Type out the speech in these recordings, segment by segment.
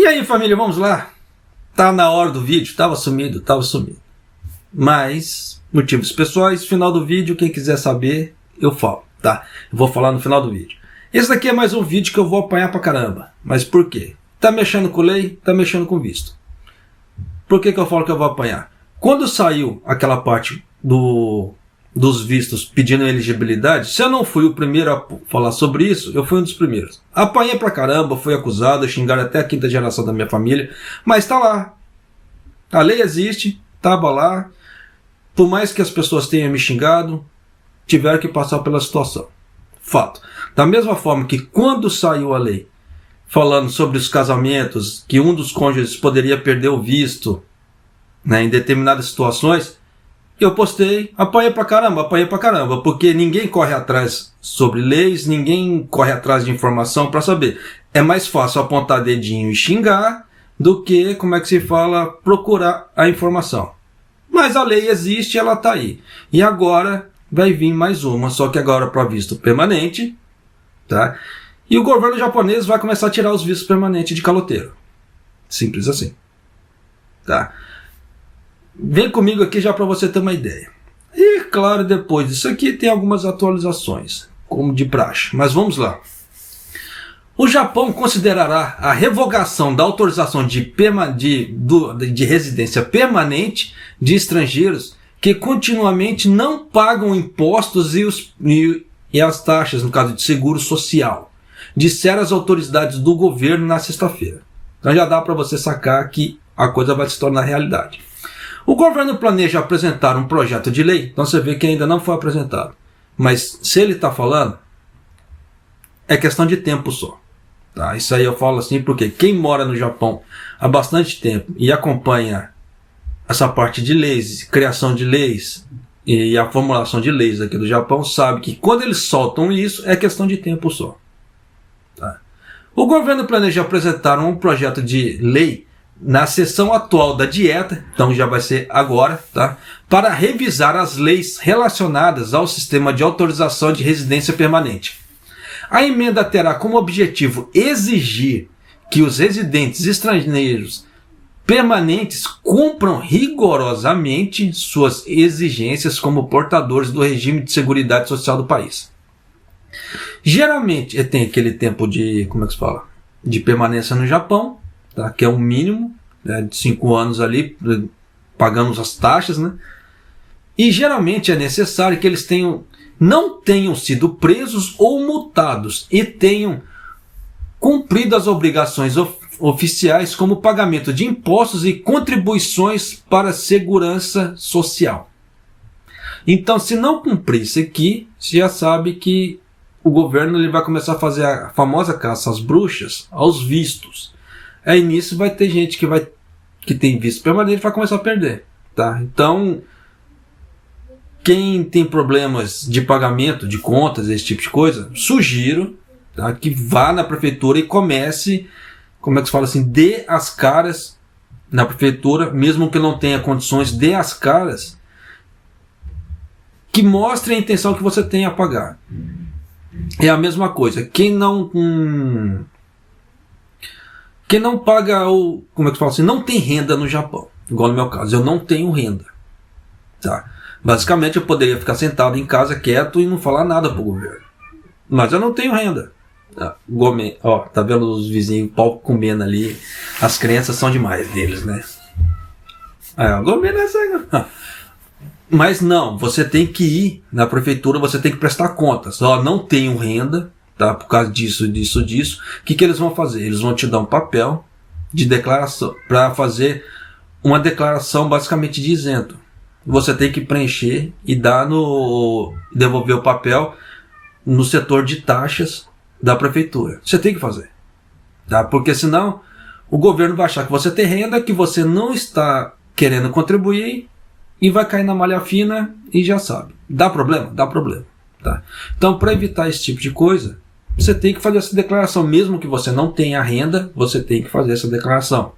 aí, família, vamos lá? Tá na hora do vídeo, tava sumido. Mas, motivos pessoais, final do vídeo, quem quiser saber, eu falo, tá? Eu vou falar no final do vídeo. Esse daqui é mais um vídeo que eu vou apanhar pra caramba. Mas por quê? Tá mexendo com lei, tá mexendo com visto. Por que eu falo que eu vou apanhar? Quando saiu aquela parte dos vistos pedindo elegibilidade, se eu não fui o primeiro a falar sobre isso, eu fui um dos primeiros. Apanhei pra caramba, fui acusado, xingaram até a quinta geração da minha família, mas tá lá. A lei existe, tava lá. Por mais que as pessoas tenham me xingado, tiveram que passar pela situação. Fato. Da mesma forma que quando saiu a lei falando sobre os casamentos, que um dos cônjuges poderia perder o visto, né, em determinadas situações, eu postei, apanhei pra caramba, porque ninguém corre atrás sobre leis, ninguém corre atrás de informação para saber. É mais fácil apontar dedinho e xingar do que, como é que se fala, procurar a informação. Mas a lei existe, ela tá aí. E agora vai vir mais uma, só que agora para visto permanente, tá? E o governo japonês vai começar a tirar os vistos permanentes de caloteiro. Simples assim. Tá? Vem comigo aqui já para você ter uma ideia. E claro, depois disso aqui tem algumas atualizações, como de praxe. Mas vamos lá. O Japão considerará a revogação da autorização de residência permanente de estrangeiros que continuamente não pagam impostos e as taxas, no caso de seguro social, disseram as autoridades do governo na sexta-feira. Então já dá para você sacar que a coisa vai se tornar realidade. O governo planeja apresentar um projeto de lei, então você vê que ainda não foi apresentado. Mas se ele está falando, é questão de tempo só. Tá? Isso aí eu falo assim porque quem mora no Japão há bastante tempo e acompanha essa parte de leis, criação de leis e a formulação de leis aqui do Japão, sabe que quando eles soltam isso, é questão de tempo só. Tá? O governo planeja apresentar um projeto de lei na sessão atual da dieta, então já vai ser agora, tá? Para revisar as leis relacionadas ao sistema de autorização de residência permanente. A emenda terá como objetivo exigir que os residentes estrangeiros permanentes cumpram rigorosamente suas exigências como portadores do regime de seguridade social do país. Geralmente tem aquele tempo de, como é que se fala? De permanência no Japão, tá? Que é um mínimo, né, de 5 anos ali, pagando as taxas, né? E geralmente é necessário que eles não tenham sido presos ou multados e tenham cumprido as obrigações oficiais como pagamento de impostos e contribuições para a segurança social. Então, se não cumprir isso aqui, você já sabe que o governo ele vai começar a fazer a famosa caça às bruxas, aos vistos. Aí nisso vai ter gente que tem visto permanente vai começar a perder. Tá? Então, quem tem problemas de pagamento de contas, esse tipo de coisa, sugiro, tá, que vá na prefeitura e comece, como é que se fala assim, dê as caras na prefeitura, mesmo que não tenha condições, dê as caras, que mostre a intenção que você tem a pagar. É a mesma coisa, quem não paga, ou como é que se fala assim, não tem renda no Japão, igual no meu caso, eu não tenho renda, tá? Basicamente eu poderia ficar sentado em casa quieto e não falar nada pro governo. Mas eu não tenho renda. Ó, tá vendo os vizinhos pau comendo ali? As crianças são demais deles, né? Mas não, você tem que ir na prefeitura, você tem que prestar contas. Ó, não tenho renda, tá? Por causa disso. O que eles vão fazer? Eles vão te dar um papel de declaração, para fazer uma declaração basicamente de isento. Você tem que preencher e devolver o papel no setor de taxas da prefeitura. Você tem que fazer. Tá? Porque senão o governo vai achar que você tem renda, que você não está querendo contribuir e vai cair na malha fina e já sabe. Dá problema? Dá problema. Tá? Então, para evitar esse tipo de coisa, você tem que fazer essa declaração. Mesmo que você não tenha renda, você tem que fazer essa declaração.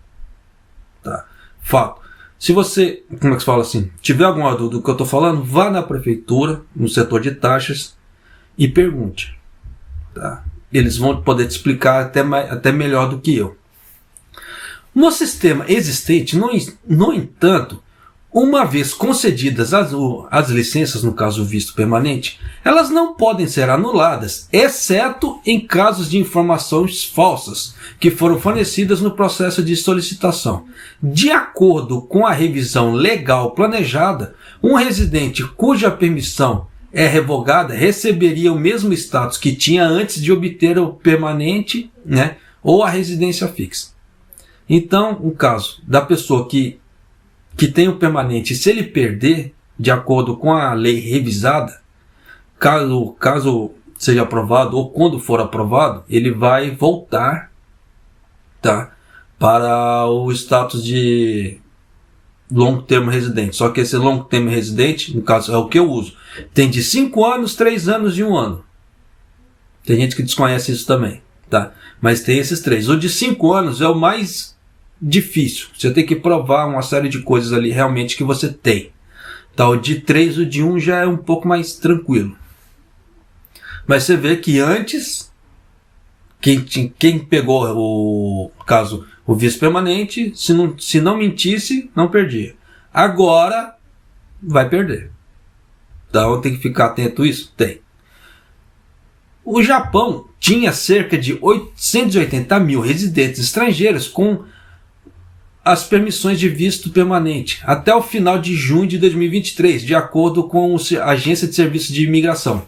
Tá? Fato. Se você, como é que se fala assim, tiver alguma dúvida do que eu estou falando, vá na prefeitura, no setor de taxas e pergunte. Tá? Eles vão poder te explicar até melhor do que eu. No sistema existente, no entanto, uma vez concedidas as licenças, no caso o visto permanente, elas não podem ser anuladas, exceto em casos de informações falsas que foram fornecidas no processo de solicitação. De acordo com a revisão legal planejada, um residente cuja permissão é revogada receberia o mesmo status que tinha antes de obter o permanente, né, ou a residência fixa. Então, o caso da pessoa que tem o permanente, se ele perder, de acordo com a lei revisada, caso seja aprovado ou quando for aprovado, ele vai voltar, tá, para o status de long term residente. Só que esse long term residente, no caso é o que eu uso, tem de 5 anos, 3 anos e 1 ano. Tem gente que desconhece isso também, tá? Mas tem esses 3. O de 5 anos é o mais difícil. Você tem que provar uma série de coisas ali realmente que você tem. Tá, o de 3, o de 1 já é um pouco mais tranquilo. Mas você vê que antes, quem pegou o visto permanente, se não mentisse, não perdia. Agora vai perder. Então tem que ficar atento a isso? Tem. O Japão tinha cerca de 880 mil residentes estrangeiros com as permissões de visto permanente até o final de junho de 2023, de acordo com a Agência de Serviços de Imigração.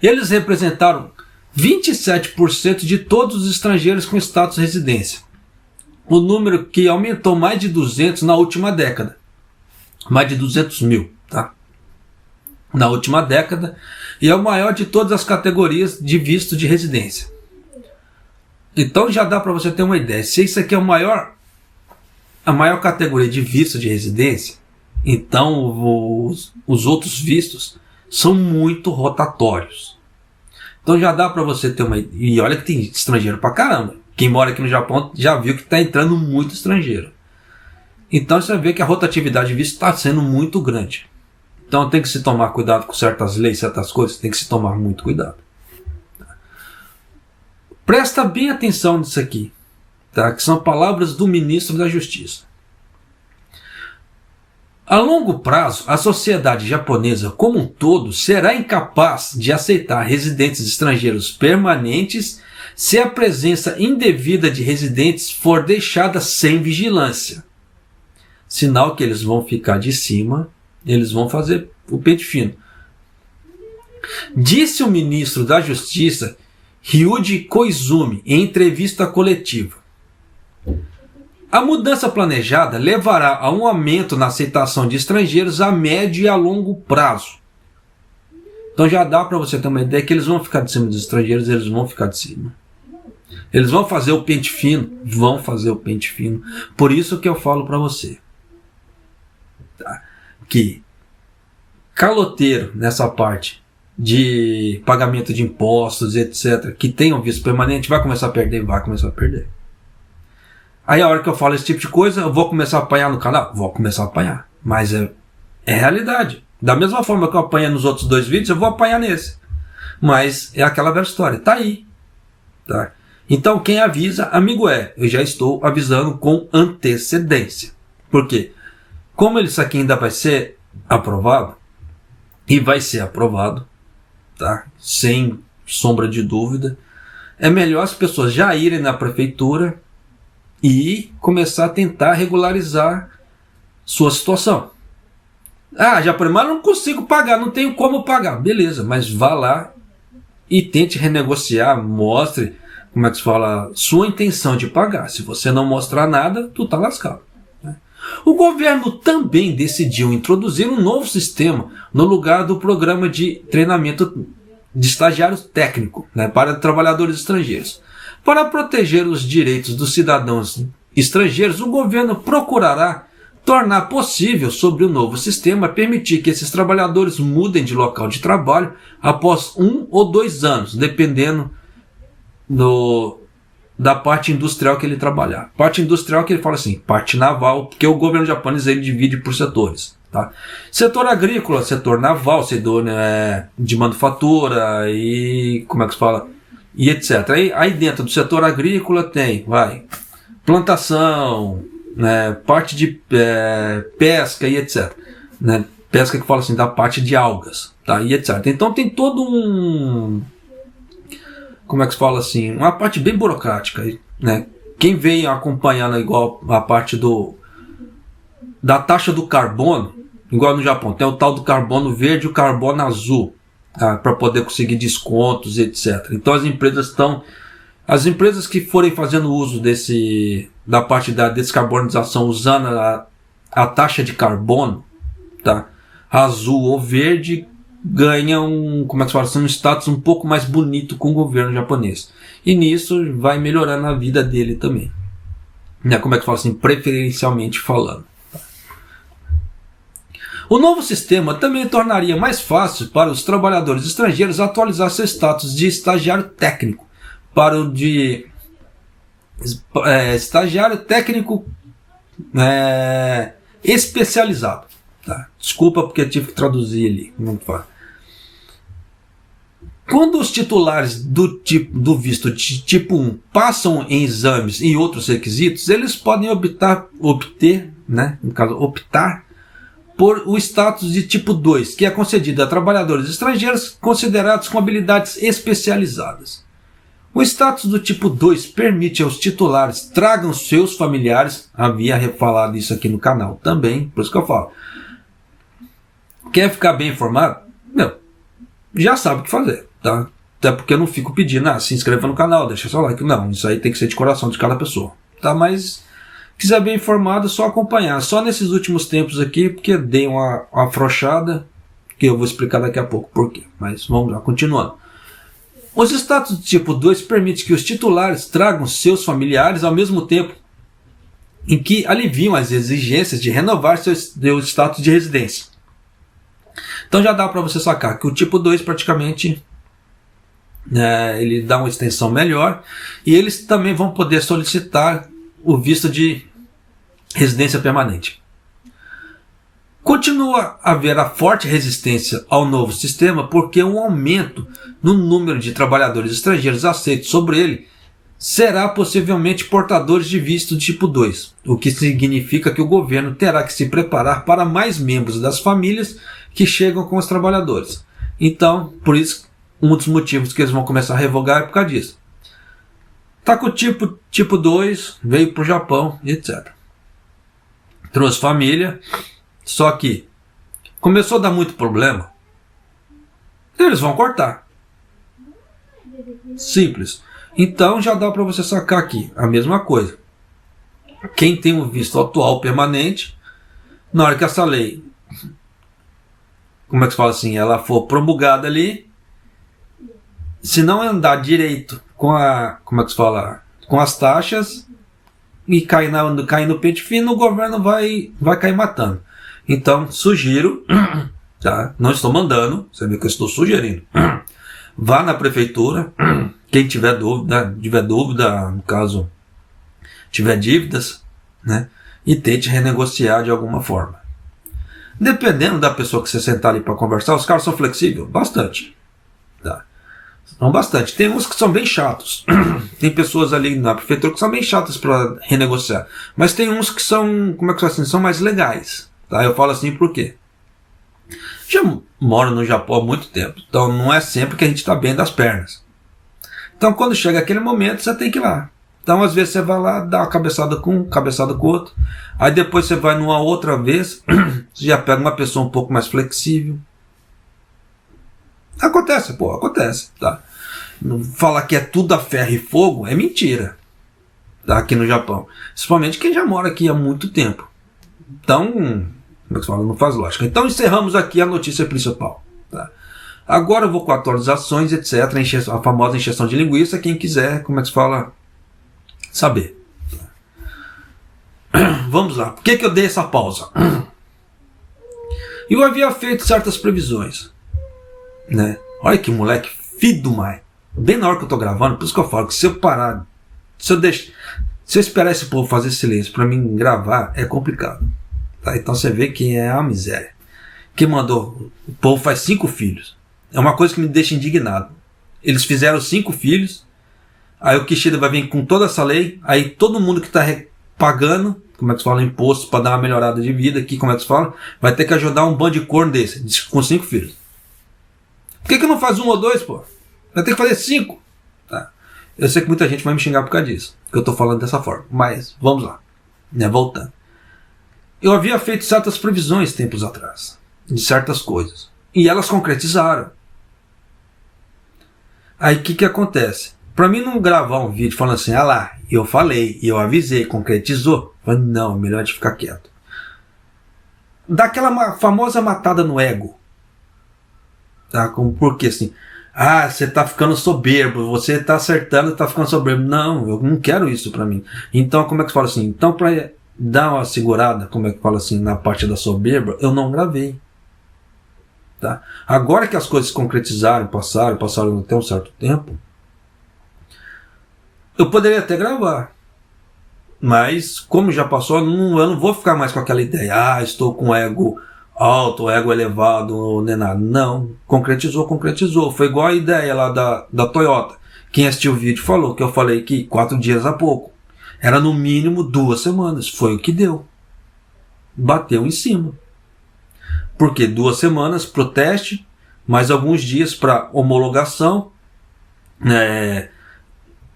Eles representaram 27% de todos os estrangeiros com status de residência. O número que aumentou mais de 200 na última década. Mais de 200 mil, tá? Na última década, e é o maior de todas as categorias de visto de residência. Então já dá para você ter uma ideia. Se isso aqui é a maior categoria de visto de residência, então os outros vistos são muito rotatórios. Então já dá para você ter uma... E olha que tem estrangeiro pra caramba. Quem mora aqui no Japão já viu que está entrando muito estrangeiro. Então você vai ver que a rotatividade de visto está sendo muito grande. Então tem que se tomar cuidado com certas leis, certas coisas, tem que se tomar muito cuidado. Presta bem atenção nisso aqui, tá? Que são palavras do ministro da Justiça. A longo prazo, a sociedade japonesa como um todo será incapaz de aceitar residentes estrangeiros permanentes se a presença indevida de residentes for deixada sem vigilância. Sinal que eles vão ficar de cima, eles vão fazer o pente fino. Disse o ministro da Justiça, Ryuji Koizumi, em entrevista coletiva. A mudança planejada levará a um aumento na aceitação de estrangeiros a médio e a longo prazo. Então já dá para você ter uma ideia que eles vão ficar de cima dos estrangeiros, eles vão ficar de cima. Eles vão fazer o pente fino, vão fazer o pente fino. Por isso que eu falo para você, tá, que caloteiro nessa parte de pagamento de impostos, etc., que tenham visto permanente, vai começar a perder, vai começar a perder. Aí a hora que eu falo esse tipo de coisa, eu vou começar a apanhar no canal? Vou começar a apanhar. Mas é realidade. Da mesma forma que eu apanhei nos outros 2 vídeos, eu vou apanhar nesse. Mas é aquela velha história. Tá aí. Tá? Então quem avisa, amigo é. Eu já estou avisando com antecedência. Por quê? Como isso aqui ainda vai ser aprovado, e vai ser aprovado, tá? Sem sombra de dúvida, é melhor as pessoas já irem na prefeitura e começar a tentar regularizar sua situação. Ah, já por mas não consigo pagar, não tenho como pagar. Beleza, mas vá lá e tente renegociar, mostre, como é que se fala, sua intenção de pagar. Se você não mostrar nada, tu tá lascado. Né? O governo também decidiu introduzir um novo sistema no lugar do programa de treinamento de estagiário técnico, né, para trabalhadores estrangeiros. Para proteger os direitos dos cidadãos estrangeiros, o governo procurará tornar possível, sobre o novo sistema, permitir que esses trabalhadores mudem de local de trabalho após 1 ou 2 anos, dependendo da parte industrial que ele trabalhar. Parte industrial que ele fala assim, parte naval, porque o governo japonês ele divide por setores. Tá? Setor agrícola, setor naval, setor de manufatura e como é que se fala? E etc. Aí dentro do setor agrícola tem, plantação, né, parte de pesca e etc. Né, pesca que fala assim da parte de algas, tá, e etc. Então tem todo um, como é que se fala assim, uma parte bem burocrática, né? Quem vem acompanhando igual a parte da taxa do carbono, igual no Japão, tem o tal do carbono verde e o carbono azul, tá, para poder conseguir descontos, etc. Então as empresas que forem fazendo uso da parte da descarbonização usando a taxa de carbono, tá, azul ou verde, ganham, como é que se fala, um status um pouco mais bonito com o governo japonês. E nisso vai melhorando a vida dele também. Né, como é que fala assim, preferencialmente falando. O novo sistema também tornaria mais fácil para os trabalhadores estrangeiros atualizar seu status de estagiário técnico para o de estagiário técnico especializado. Tá? Desculpa porque eu tive que traduzir ali. Não fala. Quando os titulares do visto de tipo 1 passam em exames e outros requisitos, eles podem optar por o status de tipo 2, que é concedido a trabalhadores estrangeiros considerados com habilidades especializadas. O status do tipo 2 permite aos titulares tragam seus familiares, havia falado isso aqui no canal também, por isso que eu falo. Quer ficar bem informado? Já sabe o que fazer, tá? Até porque eu não fico pedindo, se inscreva no canal, deixa seu like. Não, isso aí tem que ser de coração de cada pessoa, tá? Mas quiser bem informado, é só acompanhar. Só nesses últimos tempos aqui, porque dei uma afrouxada, que eu vou explicar daqui a pouco por quê. Mas vamos lá, continuando. Os status do tipo 2 permitem que os titulares tragam seus familiares ao mesmo tempo em que aliviam as exigências de renovar seu status de residência. Então já dá para você sacar que o tipo 2 praticamente ele dá uma extensão melhor e eles também vão poder solicitar o visto de residência permanente. Continua a haver a forte resistência ao novo sistema porque um aumento no número de trabalhadores estrangeiros aceitos sobre ele será possivelmente portadores de visto tipo 2, o que significa que o governo terá que se preparar para mais membros das famílias que chegam com os trabalhadores. Então, por isso, um dos motivos que eles vão começar a revogar é por causa disso. Tá com o tipo 2, veio para o Japão, etc. Trouxe família, só que começou a dar muito problema, eles vão cortar. Simples. Então já dá para você sacar aqui a mesma coisa. Quem tem o visto atual permanente, na hora que essa lei, como é que se fala assim, ela for promulgada ali, se não andar direito com com as taxas e cair no pente fino, o governo vai cair matando. Então, sugiro, tá? Não estou mandando, você vê que eu estou sugerindo. Vá na prefeitura, quem tiver dúvida, no caso, tiver dívidas, né? E tente renegociar de alguma forma. Dependendo da pessoa que você sentar ali para conversar, os caras são flexíveis? Bastante. Tá? São bastante. Tem uns que são bem chatos. Tem pessoas ali na prefeitura que são bem chatas para renegociar. Mas tem uns que são, são mais legais. Tá? Eu falo assim por quê? Já moro no Japão há muito tempo. Então não é sempre que a gente está bem das pernas. Então quando chega aquele momento, você tem que ir lá. Então às vezes você vai lá, dá uma cabeçada com um, cabeçada com o outro. Aí depois você vai numa outra vez, você já pega uma pessoa um pouco mais flexível. Acontece, acontece. Tá? Falar que é tudo a ferro e fogo é mentira. Tá? Aqui no Japão. Principalmente quem já mora aqui há muito tempo. Então, como é que se fala? Não faz lógica. Então encerramos aqui a notícia principal. Tá? Agora eu vou com atualizações, etc. A famosa encheção de linguiça. Quem quiser, saber. Vamos lá. Por que eu dei essa pausa? Eu havia feito certas previsões. Né? Olha que moleque filho do mai. Bem na hora que eu estou gravando, por isso que eu falo que se eu parar, se eu esperar esse povo fazer silêncio para mim gravar, é complicado. Tá? Então você vê que é a miséria. Quem mandou? O povo faz 5 filhos. É uma coisa que me deixa indignado. Eles fizeram 5 filhos, Aí o Kishida vai vir com toda essa lei, aí todo mundo que está pagando, como é que se fala, imposto para dar uma melhorada de vida aqui, como é que se fala, vai ter que ajudar um bando de corno desse, com 5 filhos. Por que não faz 1 ou 2, pô? Vai ter que fazer 5. Tá. Eu sei que muita gente vai me xingar por causa disso, que eu estou falando dessa forma, mas vamos lá, né, voltando. Eu havia feito certas previsões tempos atrás, de certas coisas, e elas concretizaram. Aí o que acontece? Para mim não gravar um vídeo falando assim, ah lá, eu falei, eu avisei, concretizou. Mas não, melhor de ficar quieto. Dá aquela famosa matada no ego. Tá? Porque assim, ah, você tá ficando soberbo, você tá acertando e tá ficando soberbo. Não, eu não quero isso para mim. Então como é que fala assim? Então para dar uma segurada, como é que fala assim, na parte da soberba, eu não gravei. Tá? Agora que as coisas se concretizaram, passaram até um certo tempo, eu poderia até gravar, mas como já passou, eu não vou ficar mais com aquela ideia, ah, estou com ego alto, ego elevado, nem nada. Não, concretizou. Foi igual a ideia lá da Toyota. Quem assistiu o vídeo falou que eu falei que 4 dias há pouco. Era no mínimo 2 semanas, foi o que deu. Bateu em cima. Porque 2 semanas para o teste, mais alguns dias para homologação,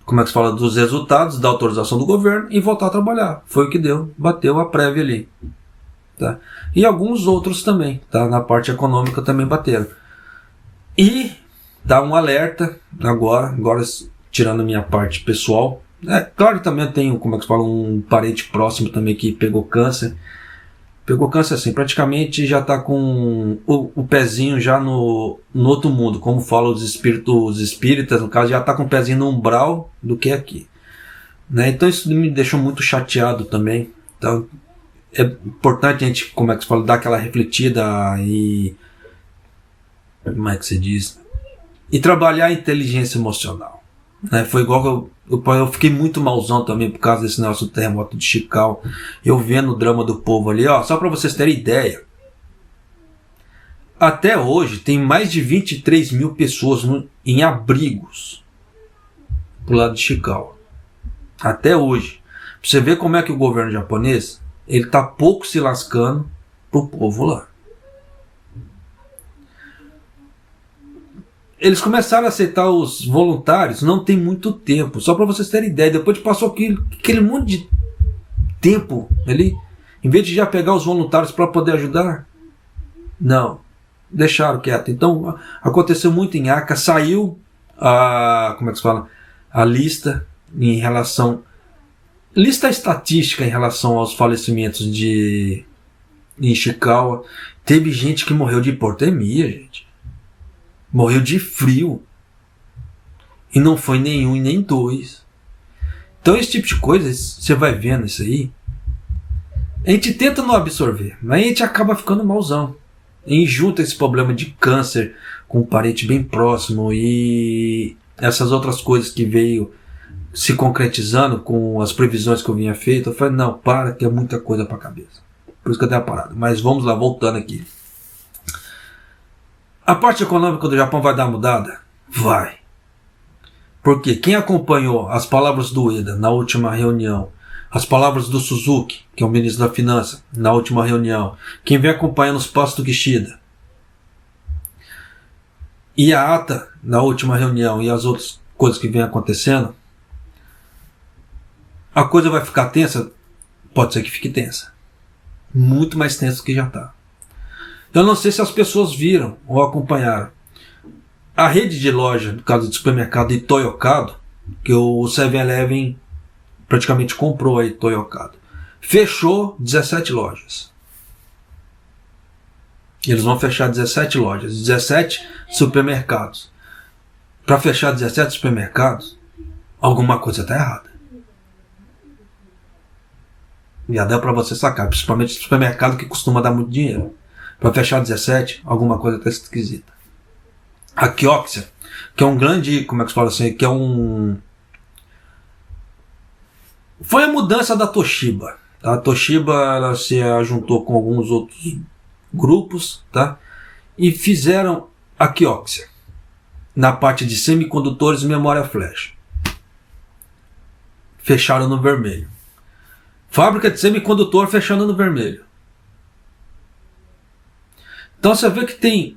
como é que se fala, dos resultados da autorização do governo e voltar a trabalhar. Foi o que deu, bateu a prévia ali. Tá? E alguns outros também, tá? Na parte econômica também bateram. E dá um alerta agora tirando a minha parte pessoal. Claro que também eu tenho, como é que se fala, um parente próximo também que pegou câncer. Pegou câncer assim, praticamente já está com o pezinho já no outro mundo, como falam os espíritas, no caso, já está com o pezinho no umbral do que aqui. Né? Então isso me deixou muito chateado também. Então é importante a gente, como é que se fala, dar aquela refletida e, como é que se diz, e trabalhar a inteligência emocional. Né? Foi igual que eu fiquei muito malzão também por causa desse negócio do terremoto de Chicago. Eu vendo o drama do povo ali, ó, só para vocês terem ideia. Até hoje tem mais de 23 mil pessoas em abrigos pro lado de Chicago. Até hoje. Pra você ver como é que o governo japonês, ele tá pouco se lascando pro povo lá. Eles começaram a aceitar os voluntários não tem muito tempo. Só para vocês terem ideia. Depois de passou aquele monte de tempo ali, em vez de já pegar os voluntários para poder ajudar, não, deixaram quieto. Então aconteceu muito em Aca. Saiu como é que se fala? A lista em relação, lista estatística em relação aos falecimentos em Ishikawa. Teve gente que morreu de hipotermia, gente. Morreu de frio. E não foi nenhum e nem 2. Então esse tipo de coisa, você vai vendo isso aí, a gente tenta não absorver, mas a gente acaba ficando malzão. E junta esse problema de câncer com um parente bem próximo e essas outras coisas que veio se concretizando com as previsões que eu vinha feito, eu falei, não, para, que é muita coisa para a cabeça. Por isso que eu dei a parada. Mas vamos lá, voltando aqui. A parte econômica do Japão vai dar mudada? Vai. Porque quem acompanhou as palavras do Ueda na última reunião, as palavras do Suzuki, que é o ministro da Finança, na última reunião, quem vem acompanhando os passos do Kishida, e a ata na última reunião e as outras coisas que vem acontecendo, a coisa vai ficar tensa? Pode ser que fique tensa. Muito mais tensa do que já está. Eu não sei se as pessoas viram ou acompanharam. A rede de loja, no caso de supermercado de Toyokado, que o 7-Eleven praticamente comprou aí Toyokado, fechou 17 lojas. Eles vão fechar 17 lojas, 17 supermercados. Para fechar 17 supermercados, alguma coisa está errada. Já deu para você sacar, principalmente supermercado que costuma dar muito dinheiro. Para fechar 17, alguma coisa está esquisita. A Kioxia, que é um grande, como é que se fala assim, que é um... Foi a mudança da Toshiba. Tá? A Toshiba ela se juntou com alguns outros grupos, tá? E fizeram a Kioxia na parte de semicondutores e memória flash. fecharam no vermelho. Fábrica de semicondutor fechando no vermelho. Então você vê que tem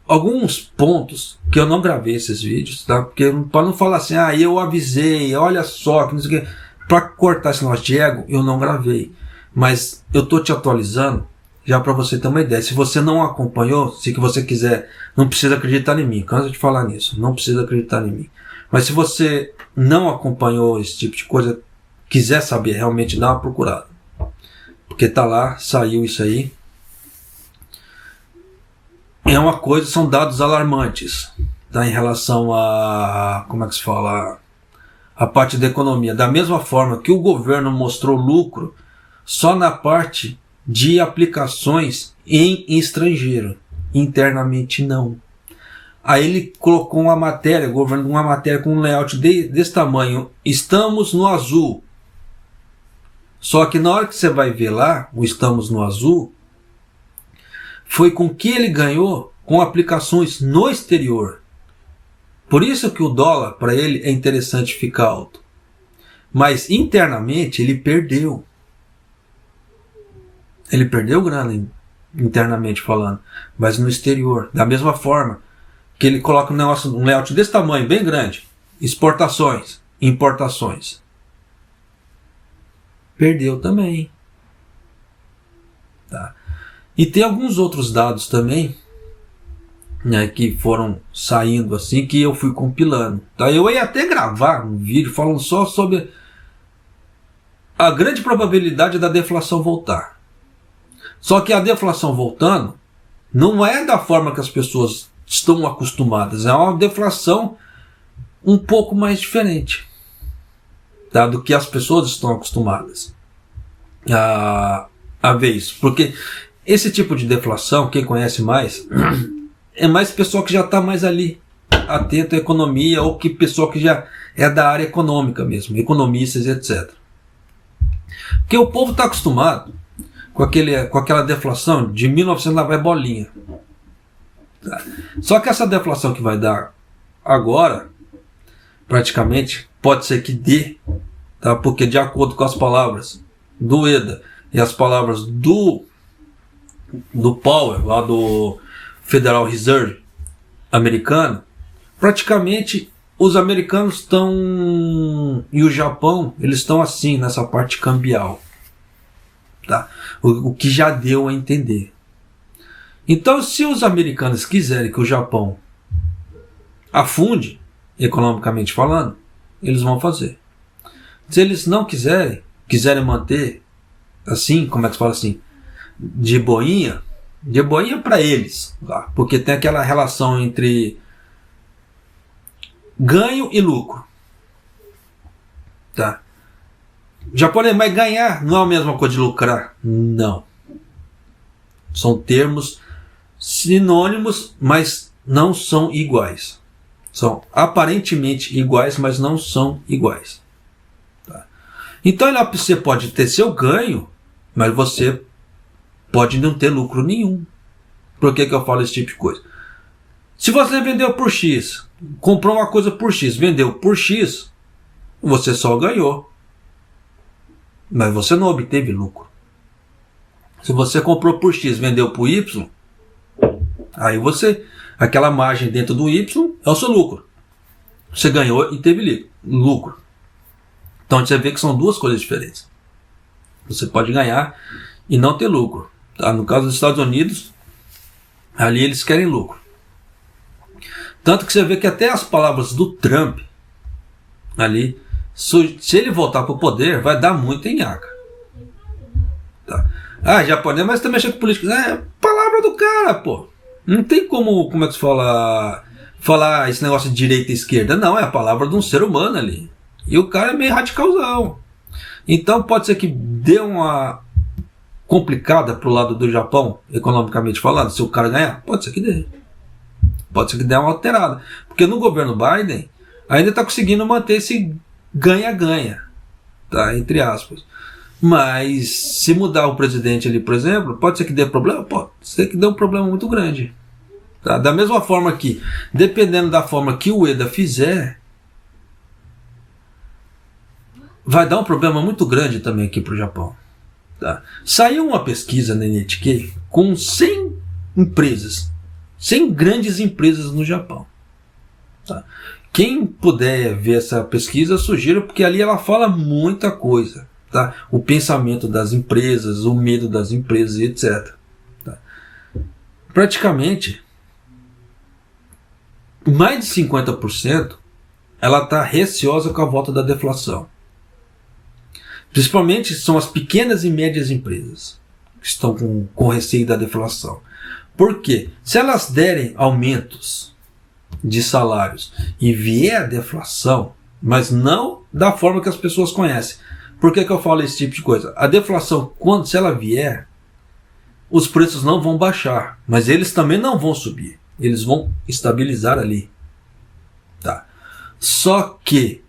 alguns pontos que eu não gravei esses vídeos, tá? Porque para não falar assim, eu avisei, olha só, que não sei o que. Para cortar esse negócio de ego, eu não gravei. Mas eu tô te atualizando já para você ter uma ideia. Se você não acompanhou, se que você quiser, não precisa acreditar em mim. Cansa de falar nisso, não precisa acreditar em mim. Mas se você não acompanhou esse tipo de coisa, quiser saber, realmente dá uma procurada. Porque tá lá, saiu isso aí. É uma coisa, são dados alarmantes, tá, em relação a, como é que se fala, a parte da economia. Da mesma forma que o governo mostrou lucro só na parte de aplicações em estrangeiro, internamente não. Aí ele colocou uma matéria, o governo, uma matéria com um layout desse tamanho, estamos no azul. Só que na hora que você vai ver lá, o estamos no azul, foi com que ele ganhou com aplicações no exterior. Por isso que o dólar, para ele, é interessante ficar alto. Mas internamente ele perdeu. Ele perdeu grana internamente falando, mas no exterior. Da mesma forma que ele coloca um layout desse tamanho, bem grande, exportações, importações. Perdeu também. Tá? E tem alguns outros dados também, né, que foram saindo assim, que eu fui compilando. Tá? Eu ia até gravar um vídeo falando só sobre a grande probabilidade da deflação voltar. Só que a deflação voltando não é da forma que as pessoas estão acostumadas. É uma deflação um pouco mais diferente, tá, do que as pessoas estão acostumadas a ver isso. Porque esse tipo de deflação, quem conhece mais, é mais pessoal que já está mais ali, atento à economia, ou que pessoal que já é da área econômica mesmo, economistas, etc. Porque o povo está acostumado com aquela deflação de 1900 lá vai bolinha. Tá? Só que essa deflação que vai dar agora, praticamente, pode ser que dê, tá? Porque de acordo com as palavras do EDA e as palavras do Powell, lá do Federal Reserve americano, praticamente os americanos estão, e o Japão, eles estão assim nessa parte cambial, tá? O que já deu a entender. Então, se os americanos quiserem que o Japão afunde, economicamente falando, eles vão fazer. Se eles não quiserem manter assim, como é que se fala assim, de boinha para eles, tá? Porque tem aquela relação entre ganho e lucro, tá? Japonês, mas ganhar não é a mesma coisa de lucrar? Não. São termos sinônimos, mas não são iguais. São aparentemente iguais, mas não são iguais. Tá? Então você pode ter seu ganho, mas você pode não ter lucro nenhum. Por que eu falo esse tipo de coisa? Se você vendeu por X, comprou uma coisa por X, vendeu por X, você só ganhou. Mas você não obteve lucro. Se você comprou por X, vendeu por Y, aí aquela margem dentro do Y é o seu lucro. Você ganhou e teve lucro. Então você vê que são duas coisas diferentes. Você pode ganhar e não ter lucro. Tá? No caso dos Estados Unidos, ali eles querem lucro. Tanto que você vê que até as palavras do Trump, ali, se ele voltar para o poder, vai dar muito em nhaca. Tá? Japonês, mas também mexe com política. É palavra do cara, pô. Não tem como é que se falar esse negócio de direita e esquerda. Não, é a palavra de um ser humano ali. E o cara é meio radicalzão. Então pode ser que dê uma complicada pro lado do Japão, economicamente falando, se o cara ganhar. Pode ser que dê. Pode ser que dê uma alterada. Porque no governo Biden ainda está conseguindo manter esse ganha-ganha, tá? Entre aspas. Mas se mudar o presidente ali, por exemplo, pode ser que dê problema? Pode ser que dê um problema muito grande. Tá? Da mesma forma que, dependendo da forma que o EDA fizer, vai dar um problema muito grande também aqui para o Japão. Tá? Saiu uma pesquisa na NHK com 100 empresas, 100 grandes empresas no Japão. Tá? Quem puder ver essa pesquisa, eu sugiro, porque ali ela fala muita coisa. Tá? O pensamento das empresas, o medo das empresas, etc. Tá? Praticamente, mais de 50% ela está receosa com a volta da deflação. Principalmente são as pequenas e médias empresas que estão com receio da deflação. Por quê? Se elas derem aumentos de salários e vier a deflação, mas não da forma que as pessoas conhecem. Por que eu falo esse tipo de coisa? A deflação, se ela vier, os preços não vão baixar, mas eles também não vão subir. Eles vão estabilizar ali. Tá? Só que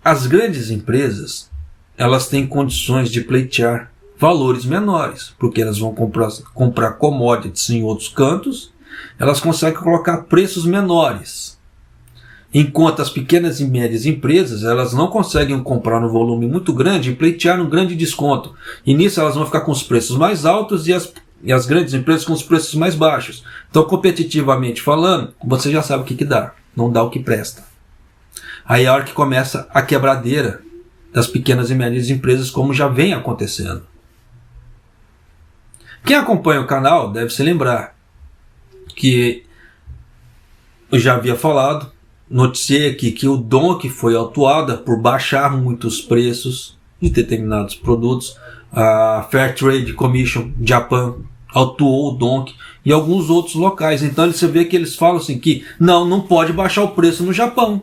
as grandes empresas, elas têm condições de pleitear valores menores, porque elas vão comprar commodities em outros cantos, elas conseguem colocar preços menores. Enquanto as pequenas e médias empresas, elas não conseguem comprar no volume muito grande e pleitear um grande desconto. E nisso elas vão ficar com os preços mais altos e as grandes empresas com os preços mais baixos. Então, competitivamente falando, você já sabe o que dá. Não dá o que presta. Aí é a hora que começa a quebradeira das pequenas e médias empresas, como já vem acontecendo. Quem acompanha o canal deve se lembrar que eu já havia falado, noticiei aqui que o Donki foi autuada por baixar muitos preços de determinados produtos. A Fair Trade Commission Japan autuou o Donki e alguns outros locais. Então você vê que eles falam assim que não pode baixar o preço no Japão.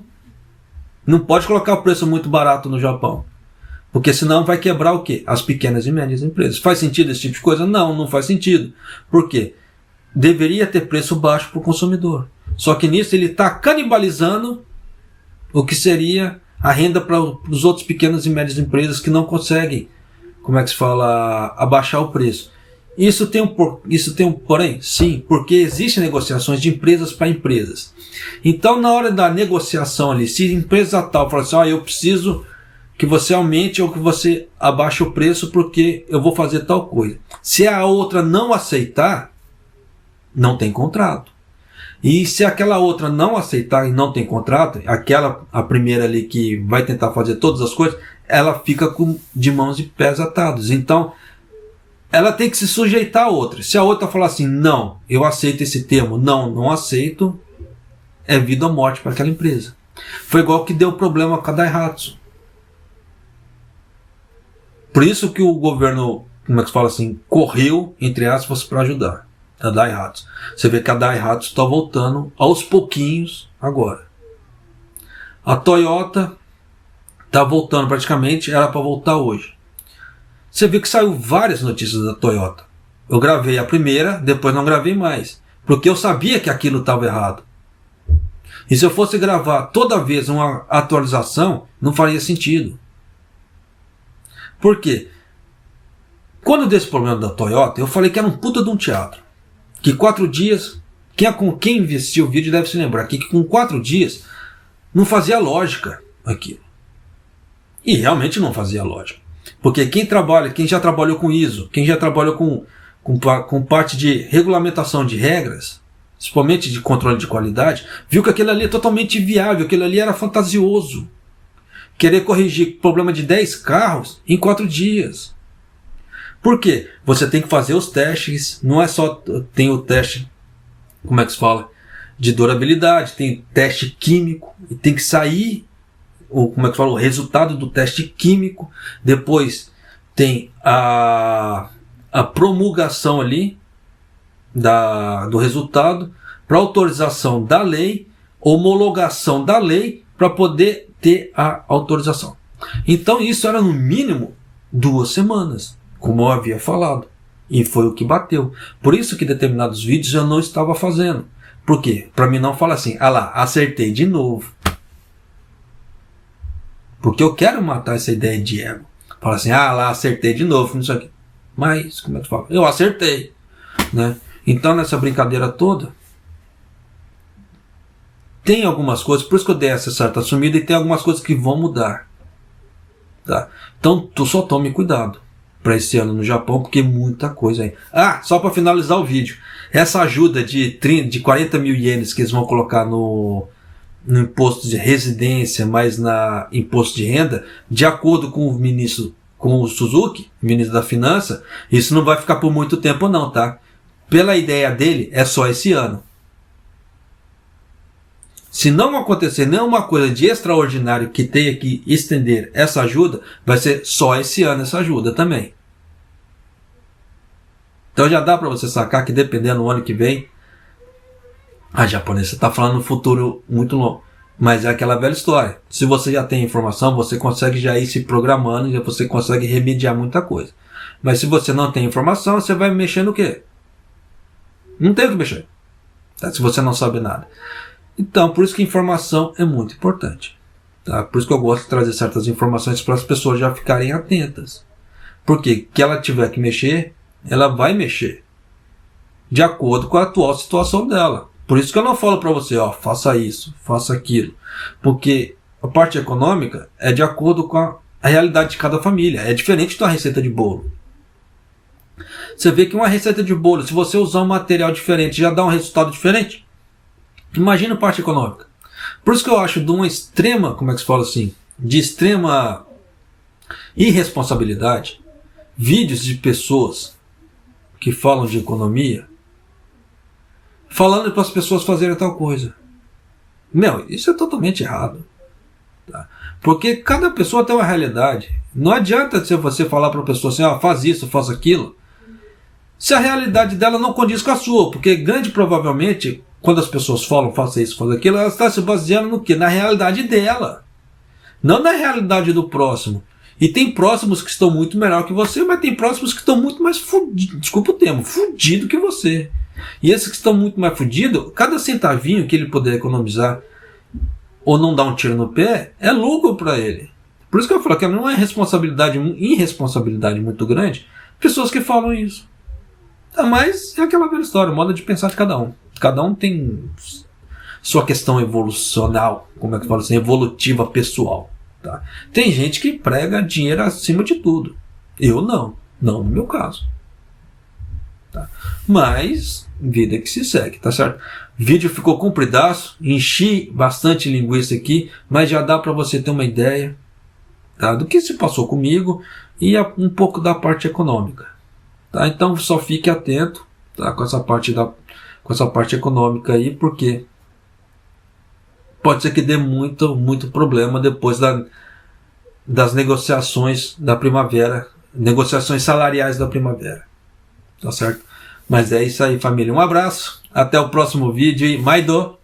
Não pode colocar o preço muito barato no Japão. Porque senão vai quebrar o quê? As pequenas e médias empresas. Faz sentido esse tipo de coisa? Não faz sentido. Por quê? Deveria ter preço baixo para o consumidor. Só que nisso ele está canibalizando o que seria a renda para os outros pequenas e médias empresas que não conseguem, abaixar o preço. Isso tem um porém? Sim, porque existem negociações de empresas para empresas. Então, na hora da negociação ali, se a empresa tal fala assim, eu preciso que você aumente ou que você abaixe o preço porque eu vou fazer tal coisa. Se a outra não aceitar, não tem contrato. E se aquela outra não aceitar e não tem contrato, a primeira ali que vai tentar fazer todas as coisas, ela fica de mãos e pés atados. Então, ela tem que se sujeitar a outra. Se a outra falar assim, não, eu aceito esse termo, não aceito, é vida ou morte para aquela empresa. Foi igual que deu problema com a Daihatsu. Por isso que o governo, correu, entre aspas, para ajudar a Daihatsu. Você vê que a Daihatsu está voltando aos pouquinhos agora. A Toyota está voltando praticamente, era para voltar hoje. Você vê que saiu várias notícias da Toyota. Eu gravei a primeira, depois não gravei mais. Porque eu sabia que aquilo estava errado. E se eu fosse gravar toda vez uma atualização, não faria sentido. Por quê? Quando deu esse problema da Toyota, eu falei que era um puta de um teatro. Que 4 dias, quem investiu o vídeo deve se lembrar que com 4 dias não fazia lógica aquilo. E realmente não fazia lógica. Porque quem já trabalhou com ISO, quem já trabalhou com parte de regulamentação de regras, principalmente de controle de qualidade, viu que aquilo ali é totalmente inviável, aquilo ali era fantasioso. Querer corrigir problema de 10 carros em 4 dias. Por quê? Você tem que fazer os testes, não é só tem o teste, de durabilidade, tem teste químico, e tem que sair o resultado do teste químico, depois tem a promulgação ali do resultado, para autorização da lei, homologação da lei, para poder ter a autorização. Então isso era no mínimo 2 semanas, como eu havia falado, e foi o que bateu. Por isso que determinados vídeos eu não estava fazendo. Por quê? Para mim não falar assim, acertei de novo. Porque eu quero matar essa ideia de ego. Fala assim, acertei de novo, não sei o quê. Mas, como é que fala? Eu acertei. Né? Então, nessa brincadeira toda, tem algumas coisas, por isso que eu dei essa certa sumida, e tem algumas coisas que vão mudar. tá? Então só tome cuidado para esse ano no Japão, porque muita coisa aí. Só para finalizar o vídeo, essa ajuda de 40 mil ienes que eles vão colocar no imposto de residência, mas na imposto de renda, de acordo com o Suzuki, ministro da Finança, isso não vai ficar por muito tempo não, tá? Pela ideia dele, é só esse ano. Se não acontecer nenhuma coisa de extraordinário que tenha que estender essa ajuda, vai ser só esse ano essa ajuda também. Então já dá para você sacar que dependendo do ano que vem, a japonesa está falando no futuro muito longo. Mas é aquela velha história. Se você já tem informação, você consegue já ir se programando e você consegue remediar muita coisa. Mas se você não tem informação, você vai mexer no quê? Não tem o que mexer. Tá? Se você não sabe nada. Então, por isso que informação é muito importante. Tá? Por isso que eu gosto de trazer certas informações para as pessoas já ficarem atentas. Porque que ela tiver que mexer, ela vai mexer. De acordo com a atual situação dela. Por isso que eu não falo para você, faça isso, faça aquilo. Porque a parte econômica é de acordo com a realidade de cada família. É diferente de uma receita de bolo. Você vê que uma receita de bolo, se você usar um material diferente, já dá um resultado diferente. Imagina a parte econômica. Por isso que eu acho de uma extrema, como é que se fala assim? De extrema irresponsabilidade, vídeos de pessoas que falam de economia, falando para as pessoas fazerem tal coisa. Isso é totalmente errado. Tá? Porque cada pessoa tem uma realidade. Não adianta você falar para a pessoa assim, faz isso, faz aquilo, se a realidade dela não condiz com a sua. Porque grande provavelmente, quando as pessoas falam, faça isso, faz aquilo, elas estão se baseando no quê? Na realidade dela. Não na realidade do próximo. E tem próximos que estão muito melhor que você, mas tem próximos que estão muito mais fudidos, desculpa o termo, fudido que você. E esses que estão muito mais fudidos, cada centavinho que ele puder economizar ou não dar um tiro no pé, é lucro para ele. Por isso que eu falo que não é irresponsabilidade muito grande pessoas que falam isso. Mas é aquela velha história, modo de pensar de cada um. Cada um tem sua questão evolucional, como é que fala assim, evolutiva pessoal. Tá? Tem gente que prega dinheiro acima de tudo. Eu não no meu caso. Tá? Mas vida que se segue, tá certo? O vídeo ficou compridaço, enchi bastante linguiça aqui, mas já dá para você ter uma ideia, tá, do que se passou comigo e um pouco da parte econômica. Tá? Então só fique atento, tá, com essa parte econômica aí, porque pode ser que dê muito problema depois das negociações da primavera, negociações salariais da primavera. Tá certo? Mas é isso aí, família. Um abraço, até o próximo vídeo e Maido!